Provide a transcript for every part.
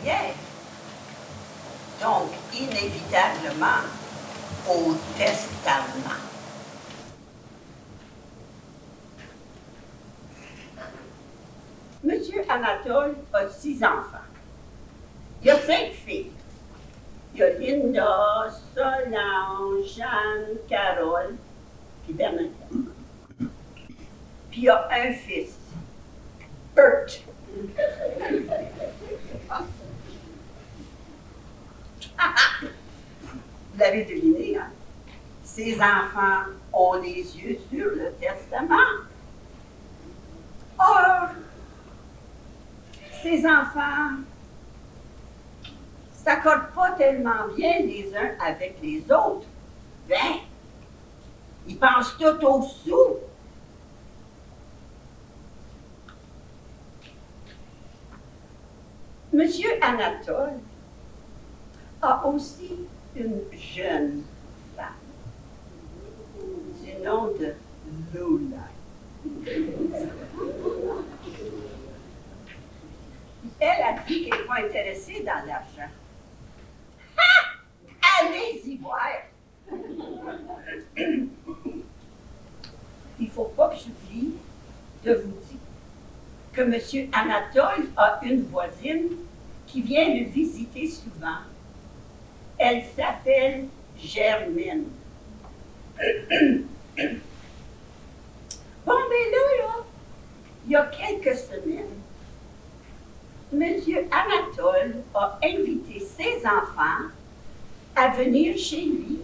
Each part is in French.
derrière. Donc, inévitablement, au testament. Monsieur Anatole a 6 enfants. Il y a 5 filles. Il y a Linda, Solange, Jeanne, Carole, puis Bernadette. Puis il y a un fils, Bert. Vous l'avez deviné, hein? Ces enfants ont les yeux sur le testament. Or, ces enfants ne s'accordent pas tellement bien les uns avec les autres. Ben, ils pensent tout au sou. Monsieur Anatole a aussi une jeune femme du nom de Lola. Elle a dit qu'elle n'est pas intéressée dans l'argent. Ha! Allez-y voir! Il ne faut pas que j'oublie de vous dire que M. Anatole a une voisine qui vient le visiter souvent. Elle s'appelle Germaine. Bon, mais là, il y a quelques semaines, M. Anatole a invité ses enfants à venir chez lui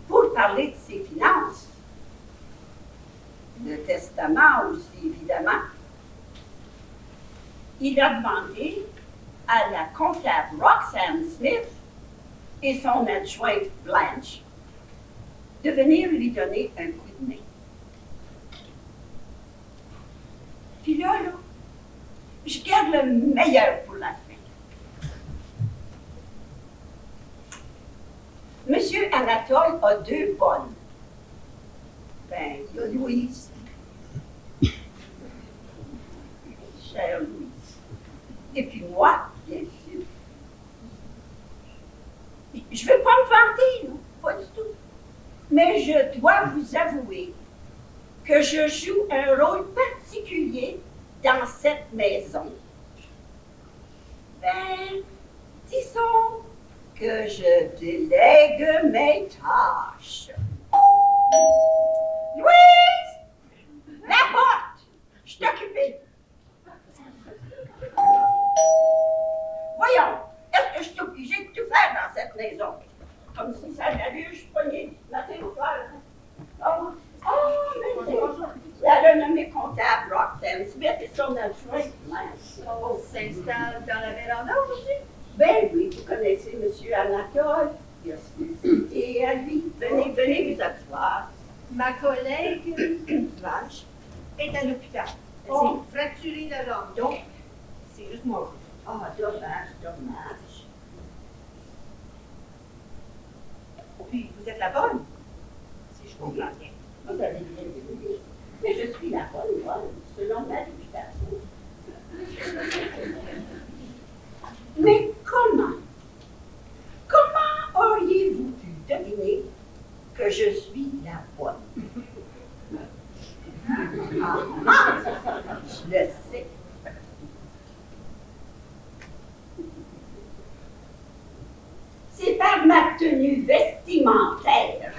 pour parler de ses finances. Le testament aussi, évidemment. Il a demandé à la comptable Roxanne Smith et son adjointe Blanche de venir lui donner un coup de main. Puis là, je garde le meilleur pour la fin. Monsieur Anatole a 2 bonnes. Ben, il y a Louise. Chère Louise. Et puis moi, bien sûr. Je ne veux pas me vanter, non, pas du tout. Mais je dois vous avouer que je joue un rôle particulier dans cette maison. Ben, disons que je délègue mes tâches. Louise! La porte! Je suis occupée. Voyons, est-ce que je suis obligée de tout faire dans cette maison? Comme si ça allait, je suis poignée matin au soir. Mais c'est la renommée comptable Roxanne Smith et son adjoint. On s'installe dans la véranda aujourd'hui? Ben oui, vous connaissez M. Anatole. Il a sollicité à lui. Venez vous asseoir. Ma collègue, Blanche, est à l'hôpital. Elle s'est fracturée la jambe, donc c'est juste moi. Ah, dommage. Puis vous êtes la bonne, si je comprends bien. Vous avez bien vu. Mais je suis la bonne, moi, selon ma réputation. Mais comment auriez-vous pu deviner que je suis la bonne? Je le sais. C'est par ma tenue vestimentaire.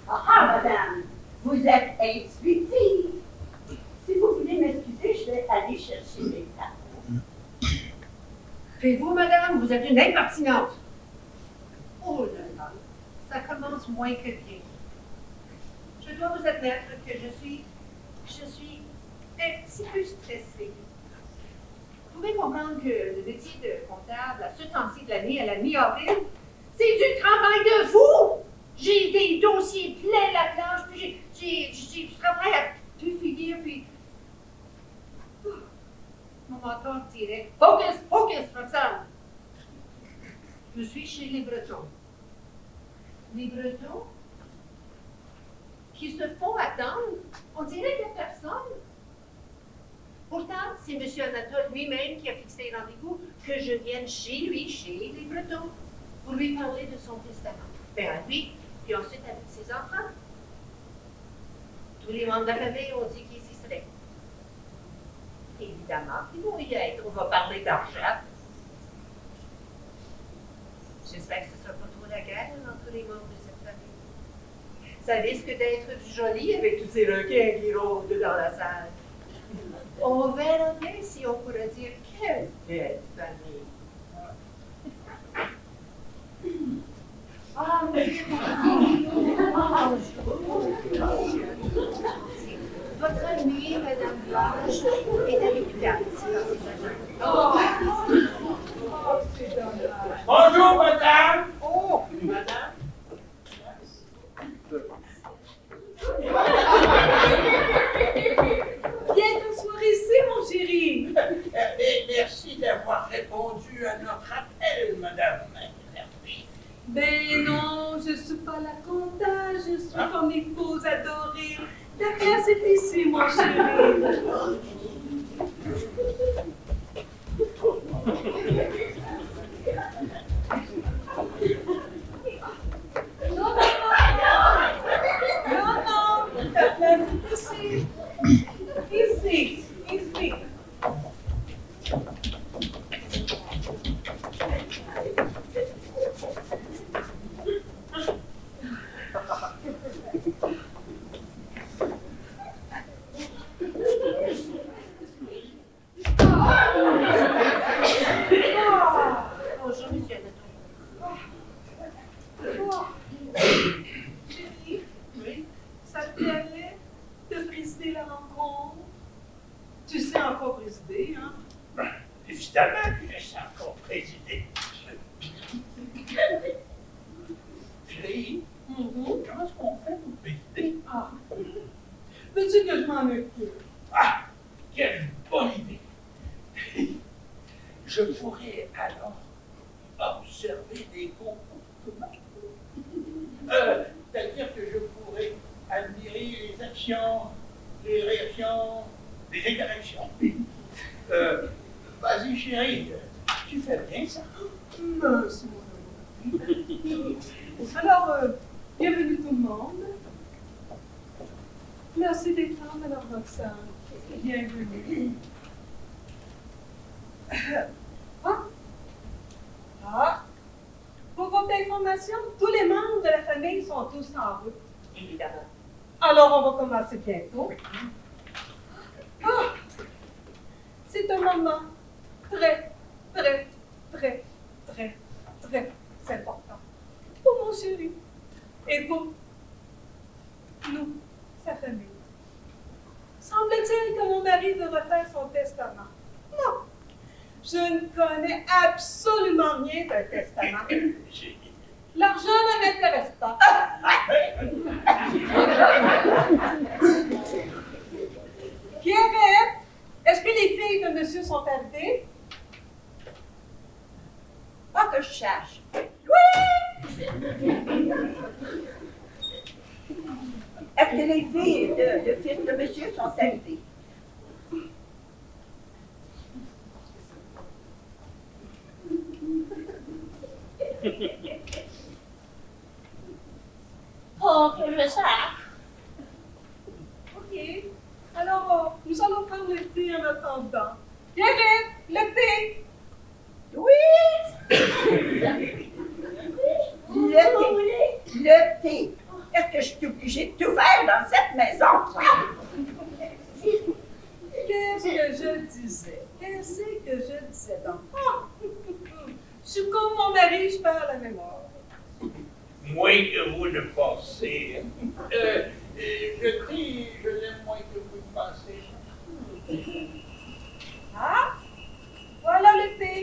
Madame, vous êtes intuitive. Si vous voulez m'excuser, je vais aller chercher mes tables. Et vous, madame, vous êtes une impertinente. Oh là là, ça commence moins que bien. Je dois vous admettre que je suis un petit peu stressée. Vous pouvez comprendre que le métier de comptable à ce temps-ci de l'année, à la mi-avril, c'est du travail de fou! J'ai des dossiers pleins la planche, puis j'ai du travail à tout finir, puis... Mon mentor dirait « Focus, Roxane! » Je suis chez les Bretons. Les Bretons qui se font attendre, on dirait qu'il n'y a personne. Pourtant, c'est M. Anatole lui-même qui a fixé le rendez-vous que je vienne chez lui, chez les Bretons, pour lui parler de son testament. Ben à lui, puis ensuite avec ses enfants. Tous les membres de la famille ont dit qu'ils y seraient. Évidemment, ils vont y être. On va parler d'argent. J'espère que ce ne sera pas trop la guerre entre les membres de cette famille. Ça risque d'être du joli avec tous ces requins qui rôdent dans la salle. On verra bien si on pourra dire quelle belle famille. Ah, monsieur. Votre amie, Madame Blanche, est à l'hôpital. Bonjour, madame. Oh, Madame. Bien t'asseoir ici, mon chéri. Merci d'avoir répondu à notre appel, madame. Ben non, je suis pas la compta, je suis ton épouse adorée. Ta place est ici, mon chéri. Non, ta place est ici. Ici, ici. bonjour, monsieur Anatole. Chérie, oui, ça te plairait de présider la rencontre? Tu sais encore présider, hein? Évidemment que je sais encore présider. Chérie, comment est-ce qu'on fait pour présider? Ah, veux-tu que je m'en occupe? Ah, quelle bonne idée! Je pourrais alors observer des comportements. C'est-à-dire que je pourrais admirer les actions, les réactions, les interactions. Vas-y, chérie, tu fais bien ça. Merci, mon amour. Alors, bienvenue tout le monde. Merci d'être là, Madame Roxane. Bienvenue. Pour votre information, tous les membres de la famille sont tous en route. Évidemment. Alors, on va commencer bientôt. Ah, c'est un moment très, très, très, très, très important pour mon chéri et pour nous, sa famille. Semble-t-il que mon mari veut refaire son testament. Non, je ne connais absolument rien d'un testament. L'argent ne m'intéresse pas. Pierrette, est-ce que les filles de monsieur sont arrivées? Pas que je cherche. Oui! Est-ce que les filles de fils de monsieur sont arrivées? Oh, que je sache. OK. Alors, nous allons prendre le thé en attendant. Pierrette, le thé! Oui! Le thé. Est-ce que je suis obligée de tout faire dans cette maison? Qu'est-ce que je disais? Qu'est-ce que je disais donc? Ah! Je suis comme mon mari, je perds la mémoire. Moins que vous ne pensez. Je dis, je l'aime moins que vous ne pensez. Ah! Voilà le thé.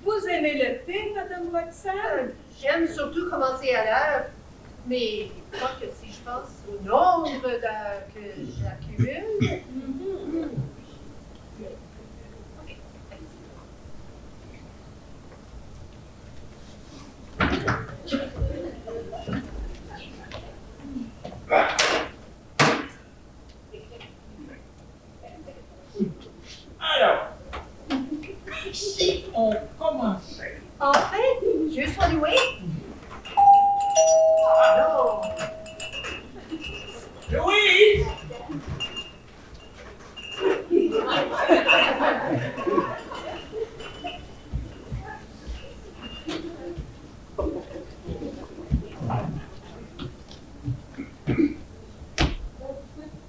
Vous aimez le thé, Madame Roxane? J'aime surtout commencer à l'heure, mais je crois que si je pense au nombre d'heures que j'accumule. Ok. Si on commençait. En fait, Dieu soit loué. Alors, Louise!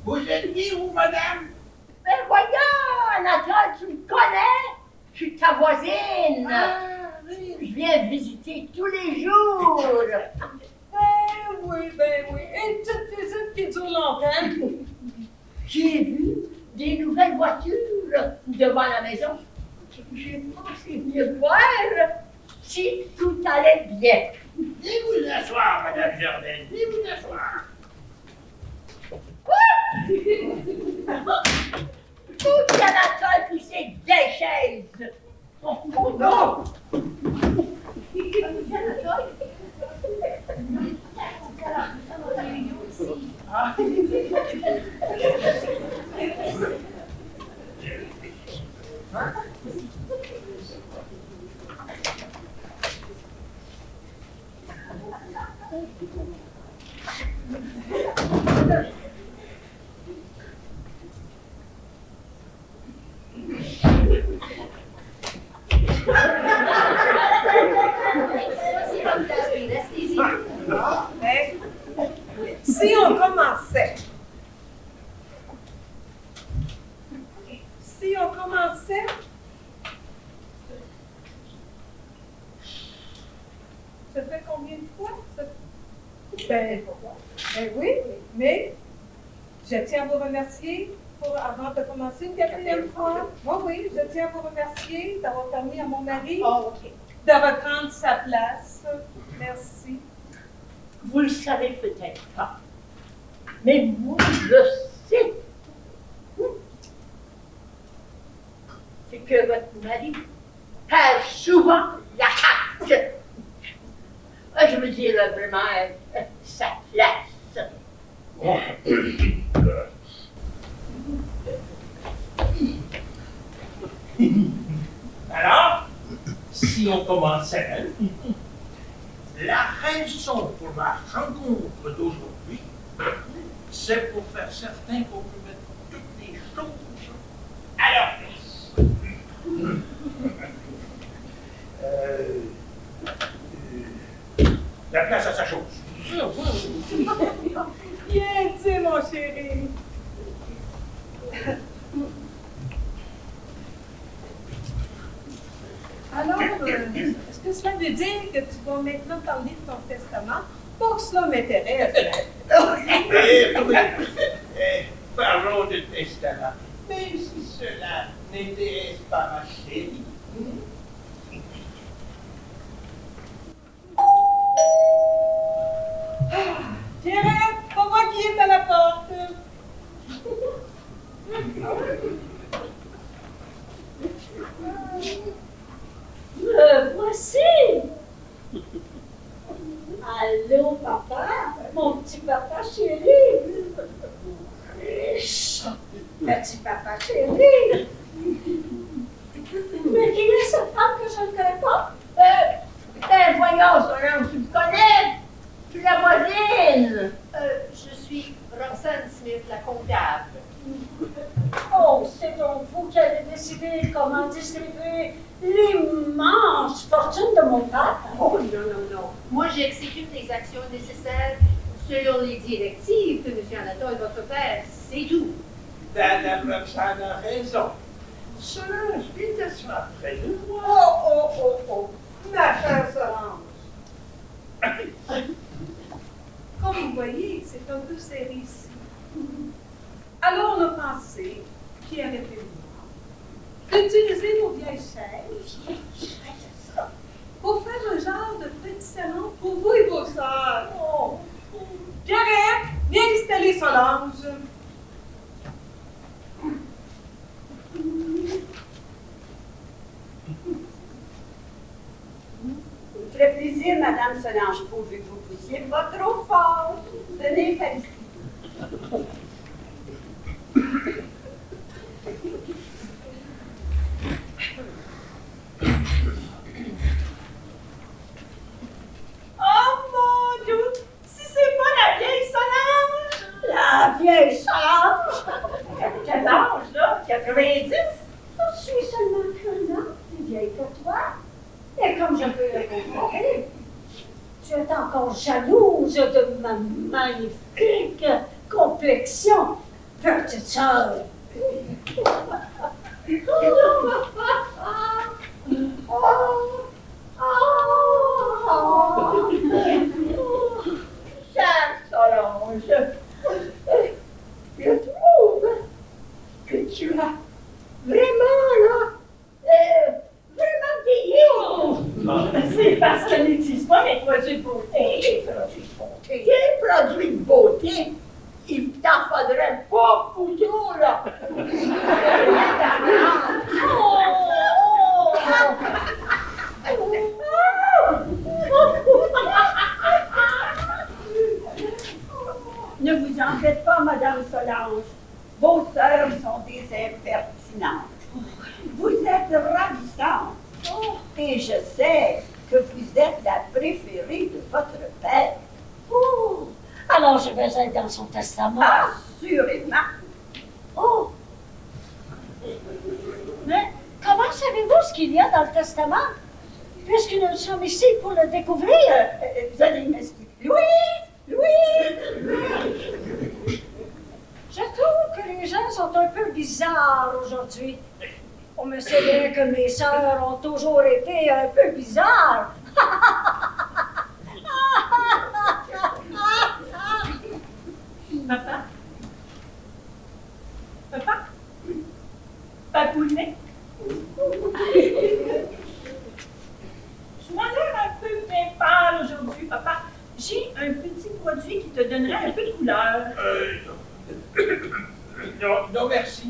Vous étiez où, madame? Ben voyons, Anatole, tu me connais? Je suis ta voisine. Oui. Je viens visiter tous les jours. Ben oui. Et toute visite qui dure longtemps. J'ai vu des nouvelles voitures devant la maison. J'ai pensé venir voir si tout allait bien. Venez vous asseoir, madame Jardin. Venez vous asseoir. Tout Anatole puis ses vieilles chaises. Oh, non! Mais si on commençait. Si on commençait. Ça fait combien de fois? Ben oui, mais je tiens à vous remercier avant de commencer une quatrième fois. Oui, je tiens à vous remercier d'avoir permis à mon mari de reprendre sa place. Merci. Vous le savez peut-être pas, mais moi je sais. C'est que votre mari perd souvent la carte. Je veux dire vraiment sa place. Alors, si on commençait, la raison pour ma rencontre d'aujourd'hui, c'est pour faire certain qu'on peut mettre toutes les choses à leur place. La place à sa chose. Bien dit, mon chéri. Alors, est-ce que cela veut dire que tu vas maintenant parler de ton testament? Pour que cela m'intéresse. Parlons de testament, même si cela n'intéresse pas ma chérie. Pierrette, pas moi qui est à la porte. Voici! Allô, papa? Mon petit papa chéri! Petit papa chéri! Mais qui est cette femme que je ne connais pas? Voyons, Solange, tu me connais? Tu es la voisine. Je suis Roxane Smith, la comptable. Oh, c'est donc vous qui avez décidé comment distribuer l'immense fortune de mon père? Oh non. Moi, j'exécute les actions nécessaires selon les directives de M. Anatole, votre père. C'est tout. Madame Roxane a raison. Solange, viens t'asseoir près de moi. Oh. Ma chère Solange. Comme vous voyez, c'est un peu serré ici. Alors, on a pensé, Pierre et moi, d'utiliser nos vieilles chaises pour faire un genre de petit salon pour vous et vos sœurs. Oh. Pierrette, viens installer Solange. Ça me ferait plaisir, Madame Solange, pourvu que vous poussiez pas trop fort. Tenez par ici. vieille que toi. Et comme je peux le comprendre, tu es encore jalouse de ma magnifique complexion, petite sœur. Chère Solange, je trouve que tu as vraiment, vraiment vieilli. C'est parce qu'elle n'utilise pas mes produits de beauté. Tes produits de beauté, il t'en faudrait pas beaucoup, là. Ne vous en faites pas, Madame Solange. Vos sœurs sont des impertinentes. Vous êtes ravissante. Et je sais que vous êtes la préférée de votre père. Oh, alors je vais être dans son testament. Assurément. Oh! Mais comment savez-vous ce qu'il y a dans le testament? Puisque nous sommes ici pour le découvrir. Vous allez m'excuser. Louise! Je trouve que les gens sont un peu bizarres aujourd'hui. On me sait bien que mes sœurs ont toujours été un peu bizarres. Papa? Papa? Papounet? Tu m'as l'air un peu bien pâle aujourd'hui, papa. J'ai un petit produit qui te donnerait un peu de couleur. Non, merci.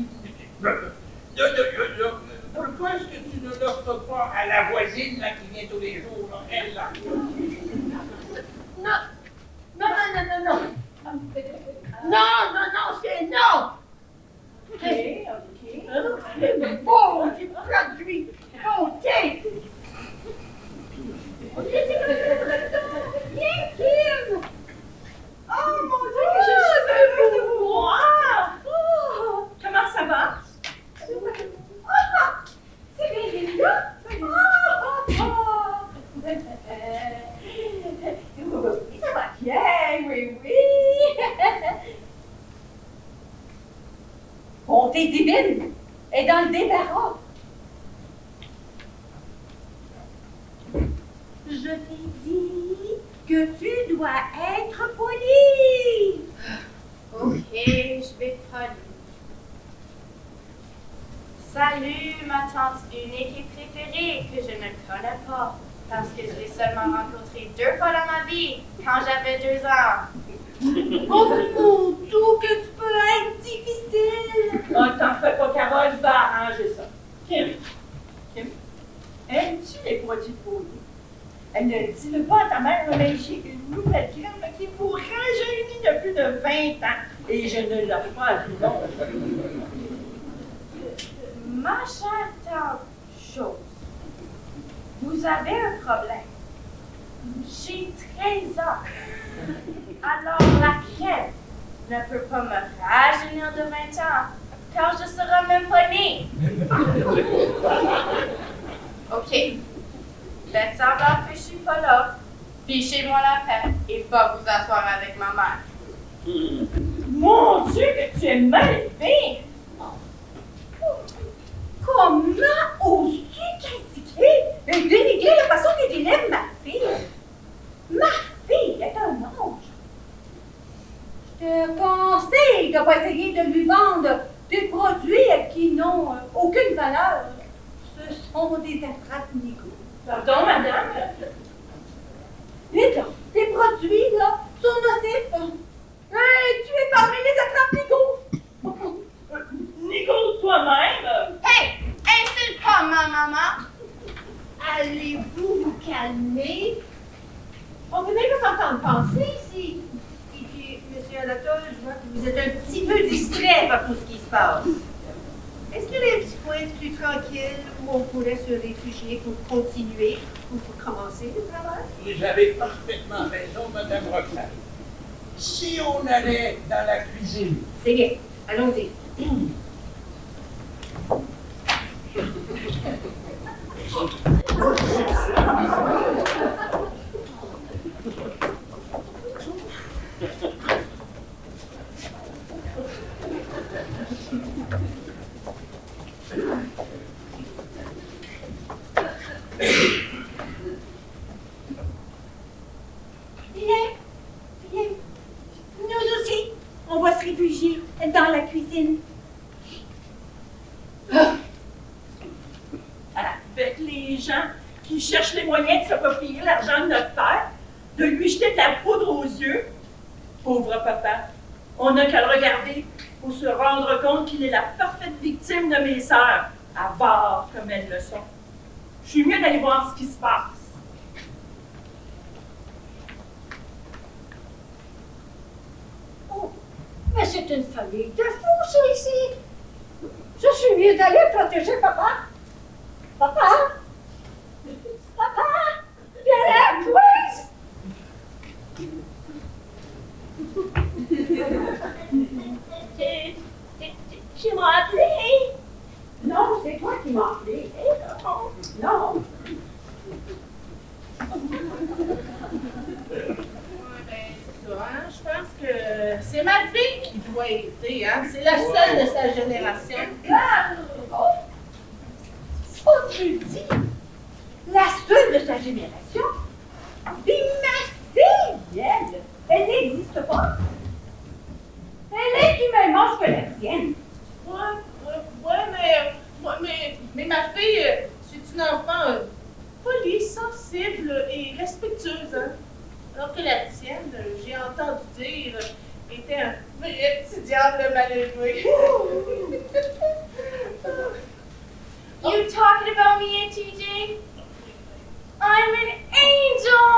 Pourquoi est-ce que tu ne l'offres pas à la voisine là, qui vient tous les jours, là, elle là? Non, c'est non! OK. Beau, du produit beauté! Viens, Kim! Oh mon Dieu, que je suis heureuse de vous voir! Comment ça va? C'est bien, Linda! Oui, ça va bien, oui. Bonté divine est dans le débarras. Je t'ai dit que tu dois être poli. Ok, je vais te polie. Salut, ma tante unique et préférée que je ne connais pas parce que je l'ai seulement rencontrée 2 fois dans ma vie quand j'avais 2 ans. Oh mon Dieu, que tu peux être difficile. Oh, t'en fais pas, Carole, je vais arranger ça. Kim, aimes-tu les produits de beauté? Ne dis-le pas à ta mère, mais j'ai une nouvelle crème qui vous rajeunit de plus de 20 ans et je ne l'offre pas à tout le monde. Ma chère tante Chose, vous avez un problème. J'ai 13 ans. Alors la crème ne peut pas me rajeunir de 20 ans car je serai même pas née. Ok. Faites semblant que je suis pas là. Fichez-moi la paix et va vous asseoir avec ma mère. Mon Dieu, que tu es mal élevé! Comment oses-tu critiquer et dénigrer la façon dont élève ma fille? Ma fille est un ange. Je te conseille de ne pas essayer de lui vendre des produits qui n'ont aucune valeur. Ce sont des attrape-nigots. Pardon, madame? Linda, tes produits, là, sont nocifs. Tu es parmi les attrape-nigots. Nico, toi-même? Hey! Insulte pas ma maman! Allez-vous vous calmer? On venait de s'entendre penser ici. Et puis, monsieur Anatole, je vois que vous êtes un petit peu distrait par tout ce qui se passe. Est-ce qu'il y a un petit point plus tranquille où on pourrait se réfugier pour continuer ou pour commencer le travail? Vous avez parfaitement raison, Madame Roxane. Si on allait dans la cuisine. C'est bien. Allons-y. Viens. Nous aussi, on va se réfugier dans la cuisine. Avec les gens qui cherchent les moyens de s'approprier l'argent de notre père, de lui jeter de la poudre aux yeux. Pauvre papa, on n'a qu'à le regarder pour se rendre compte qu'il est la parfaite victime de mes sœurs, avares comme elles le sont. Je suis mieux d'aller voir ce qui se passe. Oh, mais c'est une famille de fous, ça, ici. Je suis mieux d'aller protéger papa. Papa? Papa? Viens, please! Tu m'as appelé? Non, c'est toi qui m'as appelé. Non. C'est ça, hein? Je pense que c'est ma fille qui doit aider, hein? C'est la seule de sa génération. Oh, tu dis? La seule de sa génération? Mais ma fille, elle n'existe pas. Elle est du même âge que la tienne. Mais ma fille, c'est une enfant polie, sensible et respectueuse, hein? Alors que la tienne, j'ai entendu dire, était un vrai petit diable malheureux. You talking about me, Aunt TJ? I'm an angel!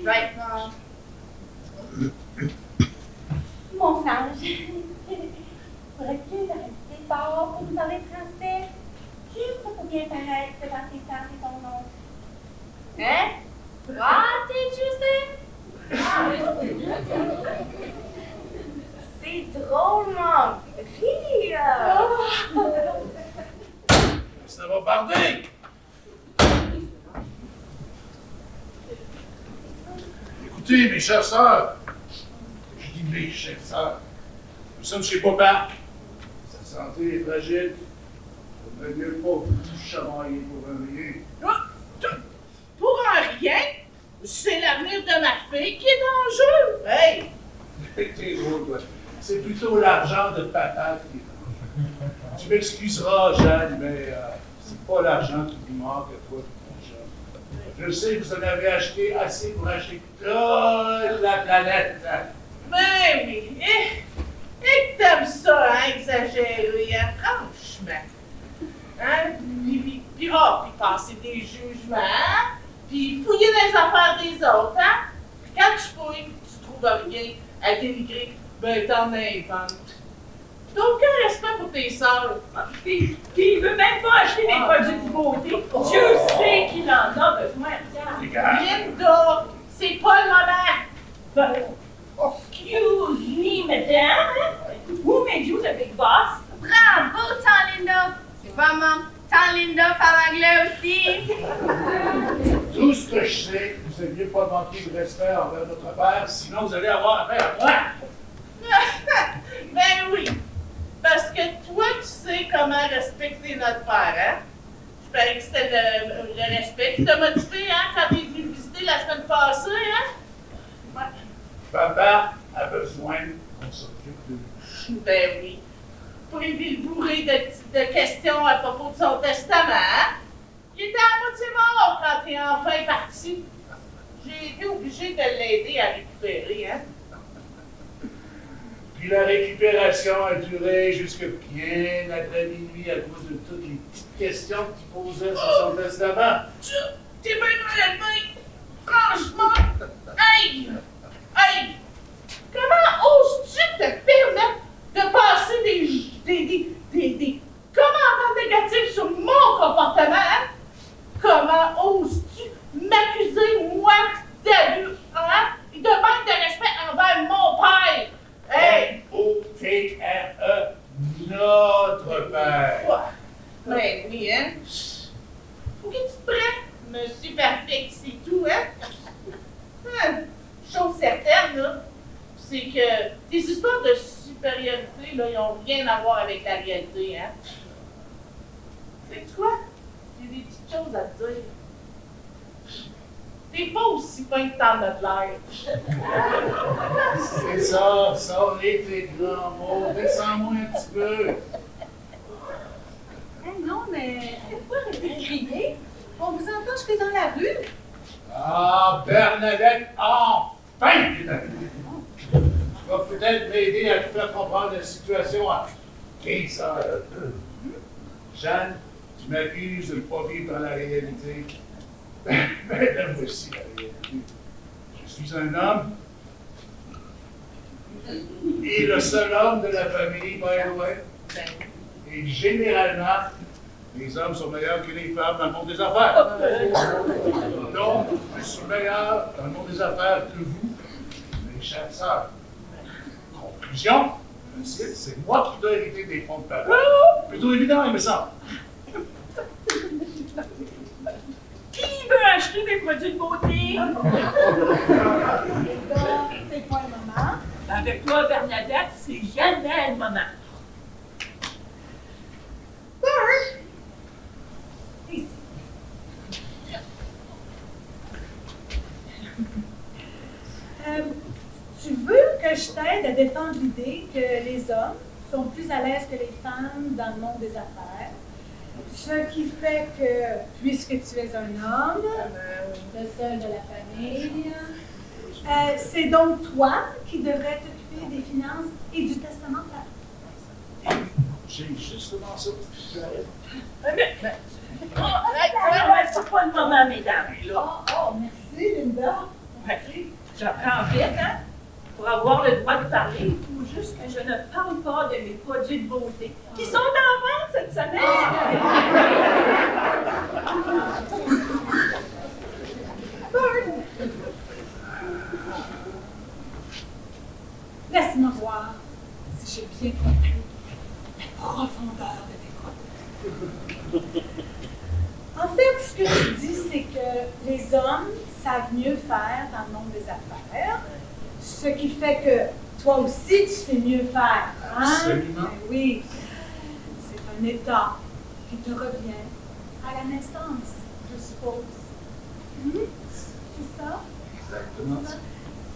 Right, Mom? Mon ange, pourrais-tu rester fort pour nous parler français? Juste pour bien paraître devant tes tantes et ton oncle. Eh? What did you say? C'est drôle, Mom. Rire! Ça va barder! Écoutez, mes chères sœurs, je dis mes chères sœurs, nous sommes chez papa. Sa santé est fragile. Il ne mieux pas vous chamailler pour un rien. Pour un rien, c'est l'avenir de ma fille qui est en jeu. Hey! T'es drôle, toi. C'est plutôt l'argent de papa qui est en jeu. Tu m'excuseras, Jeanne, mais c'est pas l'argent qui vous manque à toi, mon jeune. Je sais que vous en avez acheté assez pour acheter toute la planète. Ben oui, et t'aimes ça, hein, exagérer, hein, franchement. Hein? Puis passer des jugements, hein? Puis fouiller les affaires des autres, hein? Puis quand tu fouilles, tu trouves rien à dénigrer, ben t'en inventes. T'as aucun respect pour tes sœurs. Puis il veut même pas acheter des produits de beauté. Dieu sait qu'il en a besoin. Linda, c'est pas le moment. Excuse me, madame. Who made you the big boss? Bravo, Tant Linda! C'est pas Mom. Tant Linda parle anglais aussi. Tout ce que je sais, vous n'aviez pas manqué de respect envers notre père, sinon vous allez avoir affaire à moi. Ben oui, parce que toi, tu sais comment respecter notre père, hein? Je parie que c'était le respect qui t'a motivé, hein, quand t'es venu visiter la semaine passée, hein? Ouais. Papa a besoin qu'on s'occupe de lui. Ben oui. Pour éviter le bourré de questions à propos de son testament, hein? Il était à moitié mort quand il est enfin parti. J'ai été obligé de l'aider à récupérer, hein? Puis la récupération a duré jusque bien après minuit à cause de toutes les petites questions qu'il posait sur son testament. T'es bien mal élevé! Franchement! Hey! Hey! Comment oses-tu te permettre de passer des commentaires négatifs sur mon comportement, hein? Comment oses-tu m'accuser, moi, d'abus, hein? Et de manque de respect envers mon père? Hey! N-O-T-R-E, notre père. Quoi? Ben oui, hein? Faut qu'il me superfixe, c'est tout, hein? Chose certaine, là, c'est que tes histoires de supériorité, là, ils n'ont rien à voir avec la réalité, hein? C'est quoi? J'ai des petites choses à te dire. T'es pas aussi fin que t'en as de l'air. C'est ça, les tes grands mots. Descends-moi un petit peu. Non, mais pourquoi arrêter de crier? On vous entend jusque dans la rue. Ah, Bernadette, enfin! Tu vas peut-être m'aider à te faire comprendre la situation à 15 heures. Jeanne, tu m'accuses de ne pas vivre dans la réalité. Mais la voici la réalité. Je suis un homme. Et le seul homme de la famille, by the way. Et généralement, les hommes sont meilleurs que les femmes dans le monde des affaires. Donc, je suis meilleur dans le monde des affaires que vous, mes chères sœurs. Conclusion, c'est moi qui dois hériter des fonds de papa. Plutôt évident, il me semble. Qui veut acheter des produits de beauté? C'est pas un moment. Avec toi, Bernadette, c'est jamais le moment. Ici. Tu veux que je t'aide à défendre l'idée que les hommes sont plus à l'aise que les femmes dans le monde des affaires? Ce qui fait que, puisque tu es un homme, le seul de la famille, c'est donc toi qui devrais t'occuper des finances et du testament de ta femme. J'ai justement ça. C'est pas le moment, mesdames. Oh, merci, Linda. J'apprends vite, hein? Pour avoir le droit de parler, il faut juste que je ne parle pas de mes produits de beauté qui sont en vente cette semaine. Laisse-moi voir si j'ai bien compris la profondeur de tes propos. En fait, ce que tu dis, c'est que les hommes savent mieux faire dans le monde des affaires, ce qui fait que toi aussi, tu sais mieux faire. Hein? Absolument. Ben oui, c'est un état qui te revient à la naissance, je suppose. C'est ça? Exactement.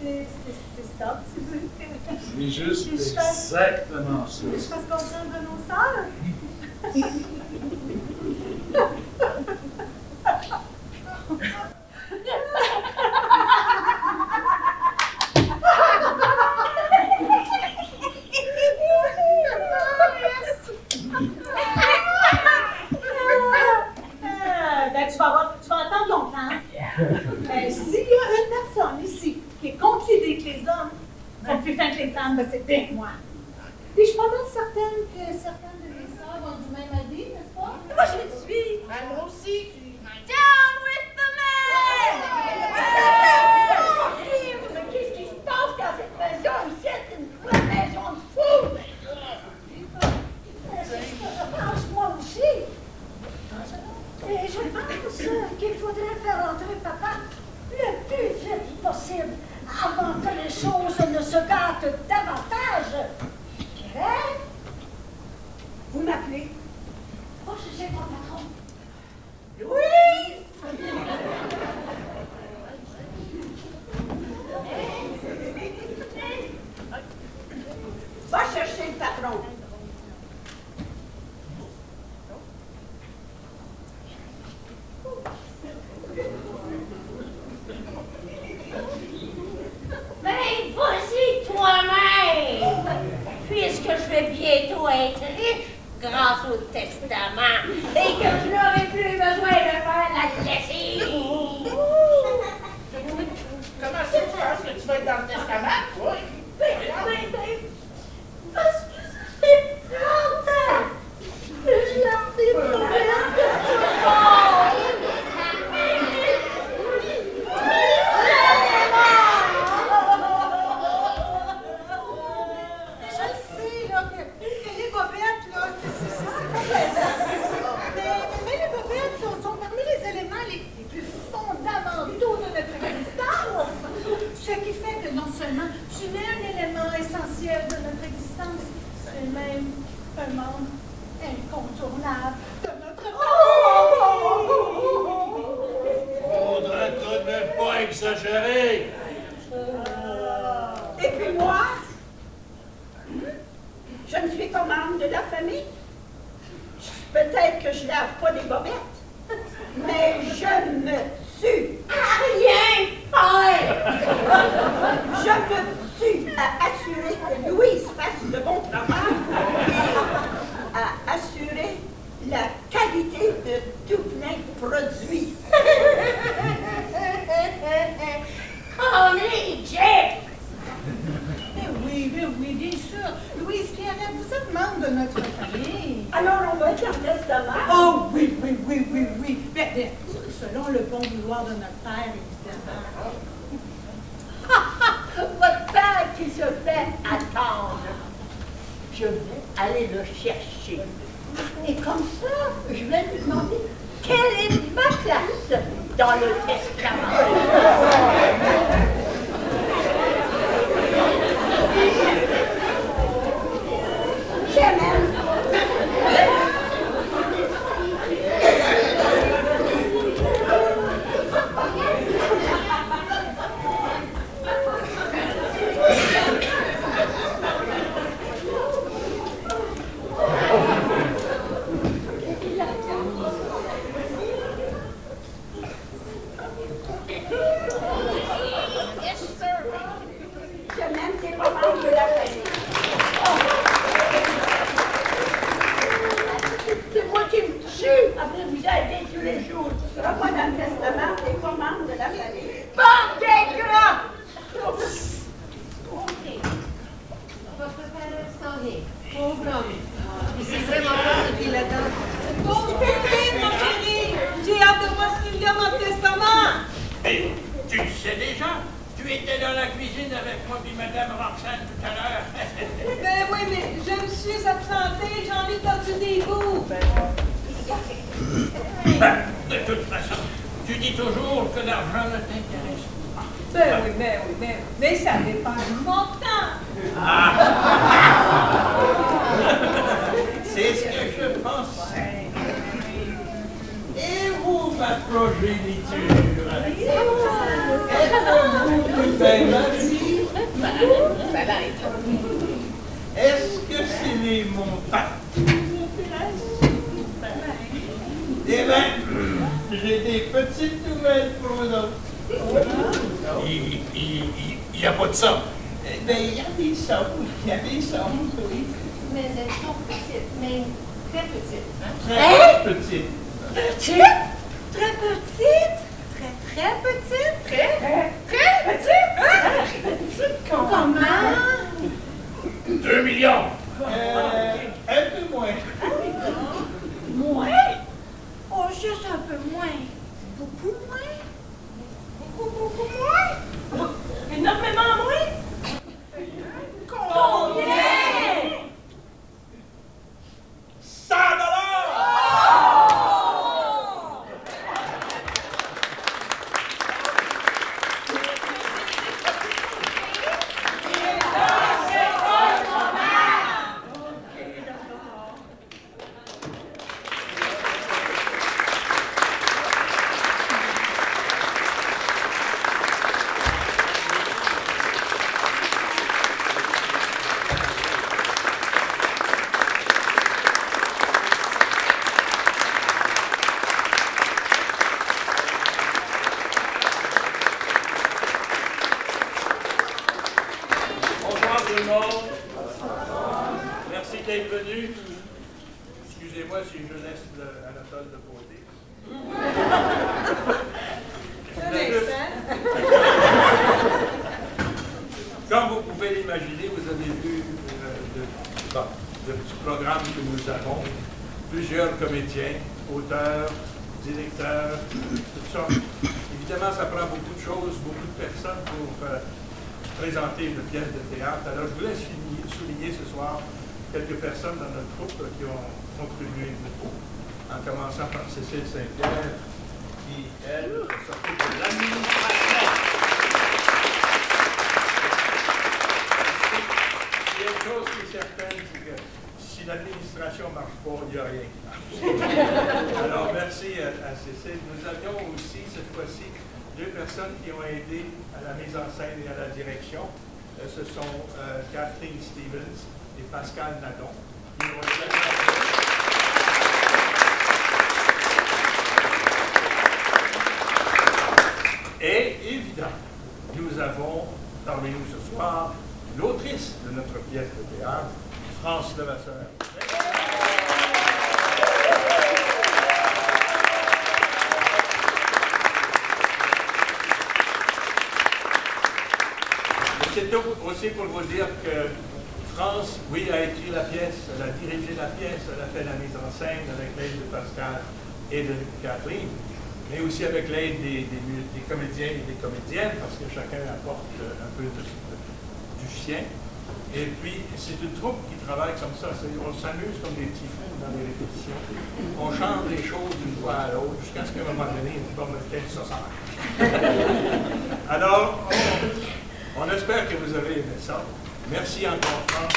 C'est ça que tu veux que C'est juste que je fasse- exactement ça. que je fasse comprendre à nos sœurs? Ben, tu vas entendre longtemps. S'il y a une personne ici qui est contre l'idée que les hommes sont plus fins que les femmes, ben c'est bien moi. Puis je suis pas mal certaine que certaines de mes sœurs ont du même avis, n'est-ce pas? Moi, je suis. Ben, moi aussi. Down with the men! Mais qu'est-ce qui se passe dans cette maison ici? C'est une vraie maison de fou! C'est ce que je pense moi aussi. Et je pense qu'il faudrait faire entrer papa le plus vite possible avant que les choses ne se gâtent davantage. Pierre? Vous m'appelez? Oh, je sais ton patron. Louise! Va chercher le patron. Mais vas-y toi-même, puisque je vais bientôt être riche grâce au testament et que je n'aurai plus besoin de faire la lessive. Comment ça, tu penses que tu vas être dans le testament, toi? Parce que ça fait 30 ans que je leur dis Je sais, là, que les bobettes, là, c'est pas plaisant. Mais les bobettes sont parmi les éléments les plus membre incontournable de notre Faudrait tout de même pas exagérer. Et puis moi, je ne suis pas membre de la famille. Peut-être que je lave pas des bobettes, mais je me tue à rien faire. Je me tue à assurer que Louise fasse de bon travail et à assurer la qualité de tout plein de produits. Comme les Jets! Oui, bien sûr. Louise Pierrette, vous êtes membre de notre famille. Alors on va faire le testament. Oh oui. Mais selon le bon vouloir de notre père, évidemment. Votre père qui se fait attendre. Je vais aller le chercher. Et comme ça, je vais lui demander quelle est ma place dans le testament. Mais ça dépend du montant. C'est ce que je pensais. Et vous, ma progéniture, êtes-vous tout bien mariée? Est-ce que c'est les montants qui vous intéressent? Eh bien, j'ai des petites nouvelles pour vous autres. Il n'y a pas de somme. Eh bien, il y a des sommes, oui. Mais elles sont petites, mais très petites. Très petites. Petite? Très petite? Très petite? Très petite? Comment? 2 millions. Un peu moins. Moins? Oh, juste un peu moins. Beaucoup moins? Beaucoup moins? Énormément moins? Combien? 100 $! Merci d'être venu. Excusez-moi si je laisse Anatole de côté. Comme vous pouvez l'imaginer, vous avez vu le petit programme que nous avons. Plusieurs comédiens, auteurs, directeurs, tout ça. Évidemment, ça prend beaucoup de choses, beaucoup de personnes pour présenter une pièce de théâtre. Alors, je voulais souligner ce soir quelques personnes dans notre groupe qui ont contribué beaucoup, en commençant par Cécile Saint-Pierre, qui, elle, s'occupe de l'administration. Il y a une chose qui est certaine, c'est que si l'administration ne marche pas, il n'y a rien qui marche. Alors, merci à Cécile. Nous avions aussi, cette fois-ci, 2 personnes qui ont aidé à la mise en scène et à la direction. Ce sont Kathleen Stevens et Pascal Nadon. Qui ont et évidemment, nous avons parmi nous ce soir l'autrice de notre pièce de théâtre, France Levasseur. C'est aussi pour vous dire que France, oui, a écrit la pièce, elle a dirigé la pièce, elle a fait la mise en scène avec l'aide de Pascal et de Catherine, mais aussi avec l'aide des comédiens et des comédiennes, parce que chacun apporte un peu du sien. Et puis, c'est une troupe qui travaille comme ça. On s'amuse comme des petits fous dans les répétitions. On change les choses d'une fois à l'autre, jusqu'à ce qu'à un moment donné, on dit, bon, mais peut-être ça marche. Alors, on espère que vous avez aimé ça. Merci encore, France.